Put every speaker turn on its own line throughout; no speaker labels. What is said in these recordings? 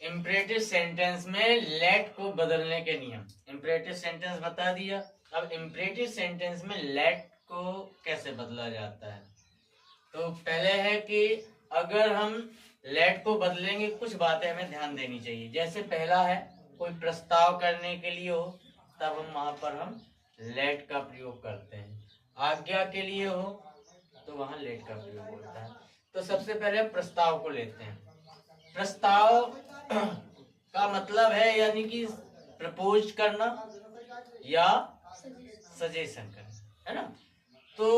Imperative sentence में late को बदलने के नियम। इम्परेटिव सेंटेंस बता दिया। अब इम्परेटिव सेंटेंस में लेट को कैसे बदला जाता है। तो पहले है कि अगर हम लेट को बदलेंगे कुछ बातें हमें ध्यान देनी चाहिए। जैसे पहला है कोई प्रस्ताव करने के लिए हो तब हम वहां पर हम लेट का प्रयोग करते हैं। आज्ञा के लिए हो तो वहां लेट का प्रयोग होता है। तो सबसे पहले हम प्रस्ताव को लेते हैं। प्रस्ताव का मतलब है यानी कि प्रपोज करना या सजेशन करना, है ना। तो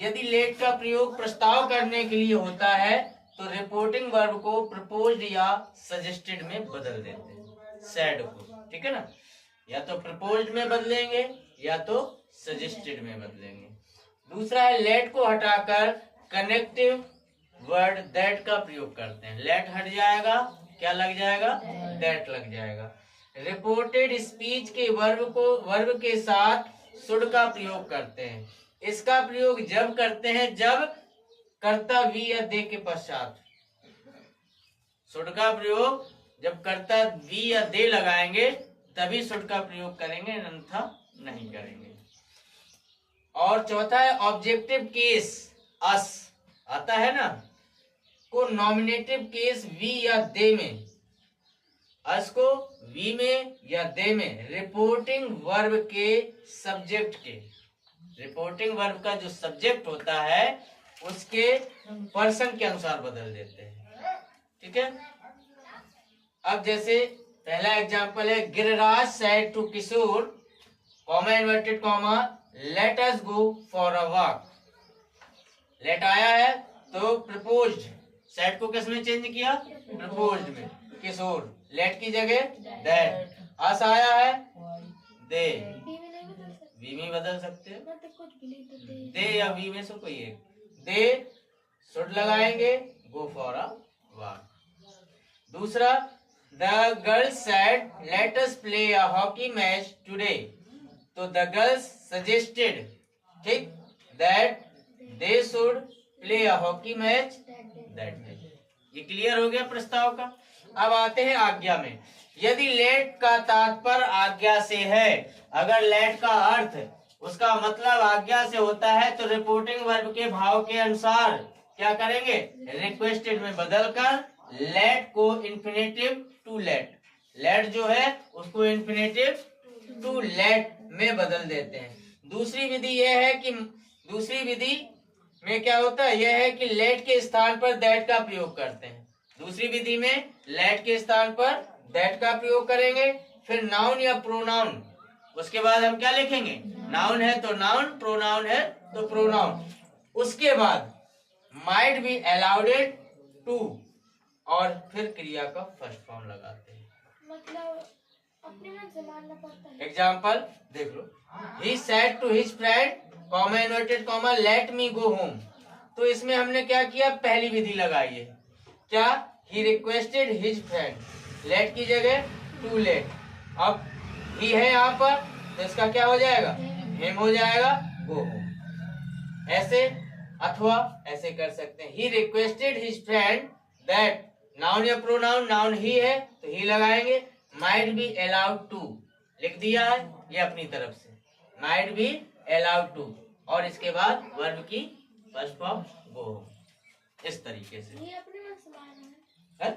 यदि लेट का प्रयोग प्रस्ताव करने के लिए होता है तो रिपोर्टिंग वर्ब को प्रपोज्ड या सजेस्टेड में बदल देते हैं, सेड को, ठीक है ना। या तो प्रपोज्ड में बदलेंगे या तो सजेस्टेड में बदलेंगे। दूसरा है लेट को हटाकर कनेक्टिव वर्ड दैट का प्रयोग करते हैं। लेट हट जाएगा, क्या लग जाएगा, दैट लग जाएगा। रिपोर्टेड स्पीच के वर्ब के साथ शुड का प्रयोग करते हैं। इसका प्रयोग जब करते हैं जब कर्ता वी या दे के पश्चात। शुड का प्रयोग जब कर्ता वी या दे लगाएंगे तभी शुड का प्रयोग करेंगे, अन्यथा नहीं करेंगे। और चौथा है ऑब्जेक्टिव केस अस आता है ना, को नॉमिनेटिव केस वी या दे में, अस को वी में या दे में रिपोर्टिंग वर्ब के सब्जेक्ट के, रिपोर्टिंग वर्ब का जो सब्जेक्ट होता है उसके पर्सन के अनुसार बदल देते हैं, ठीक है। अब जैसे पहला एग्जांपल है Giriraj said to Kishore, comma inverted comma, let us go for a walk. Late आया है तो प्रपोज्ड, सेड को किस में चेंज किया, प्रपोज्ड में, किशोर, लेट की जगह दैट। अस आया है दे, वी में बदल सकते हैं, दे या वी में से कोई एक। दे शुड लगाएंगे, गो फॉर अ वॉक। दूसरा the girls said let us play a hockey match today, तो द गर्ल्स सजेस्टेड, ठीक, that they should play a hockey match that day. ये क्लियर हो गया प्रस्ताव का। अब आते हैं आज्ञा में। यदि लेट का तात्पर्य आज्ञा से है, अगर लेट का अर्थ उसका मतलब आज्ञा से होता है तो रिपोर्टिंग वर्ब के भाव के अनुसार क्या करेंगे, रिक्वेस्टेड में बदलकर लेट को इन्फिनेटिव टू लेट, लेट जो है उसको इन्फिनेटिव टू लेट में बदल देते हैं। दूसरी विधि यह है कि दूसरी विधि में क्या होता है, यह है कि लेट के स्थान पर दैट का प्रयोग करते हैं। दूसरी विधि में लेट के स्थान पर दैट का प्रयोग करेंगे, फिर नाउन या प्रोनाउन, उसके बाद हम क्या लिखेंगे, नाउन है तो नाउन, प्रोनाउन है तो प्रोनाउन। उसके बाद माइट बी अलाउडेड टू, और फिर क्रिया का फर्स्ट फॉर्म लगाते हैं।
मतलब अपने मन से मानना पड़ता है।
एग्जाम्पल देख लो, he said to his friend, comma inverted comma, let me go home. तो इसमें हमने क्या किया, पहली विधि लगाई है, क्या, he requested his friend, let की जगह टू लेट। अब ही है यहाँ पर तो इसका क्या हो जाएगा, हिम हो जाएगा, गो होम। ऐसे अथवा ऐसे कर सकते हैं, ही requested his friend that, noun या प्रोनाउन, नाउन ही है तो ही लगाएंगे, माइट बी अलाउड टू लिख दिया है ये अपनी तरफ से, माइट बी अलाउड टू, और इसके बाद वर्ब की फर्स्ट फॉर्म गो, इस तरीके से
ये अपने मन से मानना है।